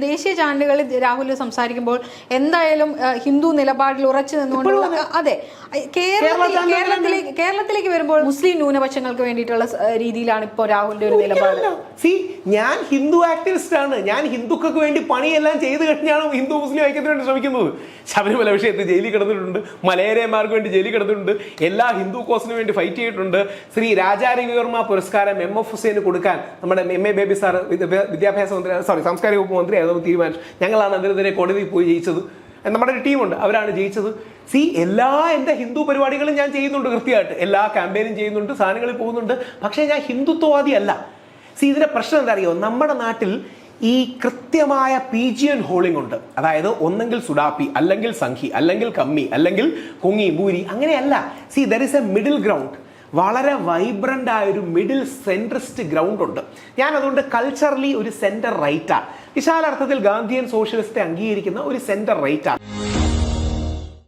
ദേശീയ ചാനലുകളിൽ രാഹുൽ സംസാരിക്കുമ്പോൾ എന്തായാലും ഹിന്ദു നിലപാടിൽ ഉറച്ചു നിന്നുകൊണ്ടുള്ള അതെ കേരളത്തിലേക്ക് വരുമ്പോൾ മുസ്ലിം ന്യൂനപക്ഷങ്ങൾക്ക് വേണ്ടിയിട്ടുള്ള രീതിയിലാണ് ഇപ്പോൾ രാഹുലിന്റെ ഒരു നിലപാട്. ഞാൻ ഹിന്ദു ആക്ടിവിസ്റ്റ് ആണ്. ഞാൻ ഹിന്ദുക്കൾക്ക് വേണ്ടി പണിയെല്ലാം ചെയ്ത് കഴിഞ്ഞാണ് ഹിന്ദു മുസ്ലിം ഐക്യത്തിന് വേണ്ടി ശ്രമിക്കുന്നത്. ശബരിമല വിഷയത്തിൽ ജയിലിൽ കിടന്നിട്ടുണ്ട്, മലയേറിയന്മാർക്ക് വേണ്ടി ജയിലിൽ കിടന്നിട്ടുണ്ട്, എല്ലാ ഹിന്ദു കോസിന് വേണ്ടി ഫൈറ്റ് ചെയ്തിട്ടുണ്ട്. ശ്രീ രാജാ രവിവർമ്മ പുരസ്കാരം MF ഹുസൈന് കൊടുക്കാൻ നമ്മുടെ MA ബേബി സാർ വിദ്യാഭ്യാസ മന്ത്രി സാംസ്കാരിക വകുപ്പ് മന്ത്രി തീരുമാനിച്ചു. ഞങ്ങളാണ് അതിനെതിരെ കോടതിയിൽ പോയി ജയിച്ചത്. നമ്മുടെ ഒരു ടീമുണ്ട്, അവരാണ് ജയിച്ചത്. എല്ലാ എൻ്റെ ഹിന്ദു പരിപാടികളും ഞാൻ ചെയ്യുന്നുണ്ട് കൃത്യമായിട്ട്, എല്ലാ ക്യാമ്പയിനും ചെയ്യുന്നുണ്ട്, സാധനങ്ങളിൽ പോകുന്നുണ്ട്. പക്ഷേ ഞാൻ ഹിന്ദുത്വവാദി അല്ല. ഇതിന്റെ പ്രശ്നം എന്താ അറിയോ, നമ്മുടെ നാട്ടിൽ ഈ കൃത്യമായ പീജിയൻ ഹോളിംഗ് ഉണ്ട്. അതായത് ഒന്നെങ്കിൽ സുഡാപ്പി, അല്ലെങ്കിൽ സംഘി, അല്ലെങ്കിൽ കമ്മി, അല്ലെങ്കിൽ കൊങ്ങി മൂരി, അങ്ങനെയല്ല. There is A middle ground. വളരെ വൈബ്രന്റ് ആയ ഒരു മിഡിൽ സെൻട്രിസ്റ്റ് ഗ്രൗണ്ട് ഉണ്ട്. ഞാൻ അതുകൊണ്ട് കൾച്ചറലി ഒരു സെന്റർ റൈറ്റാണ്. വിശാല അർത്ഥത്തിൽ ഗാന്ധിയൻ സോഷ്യലിസ്റ്റ് അംഗീകരിക്കുന്ന ഒരു സെന്റർ റൈറ്റാണ്.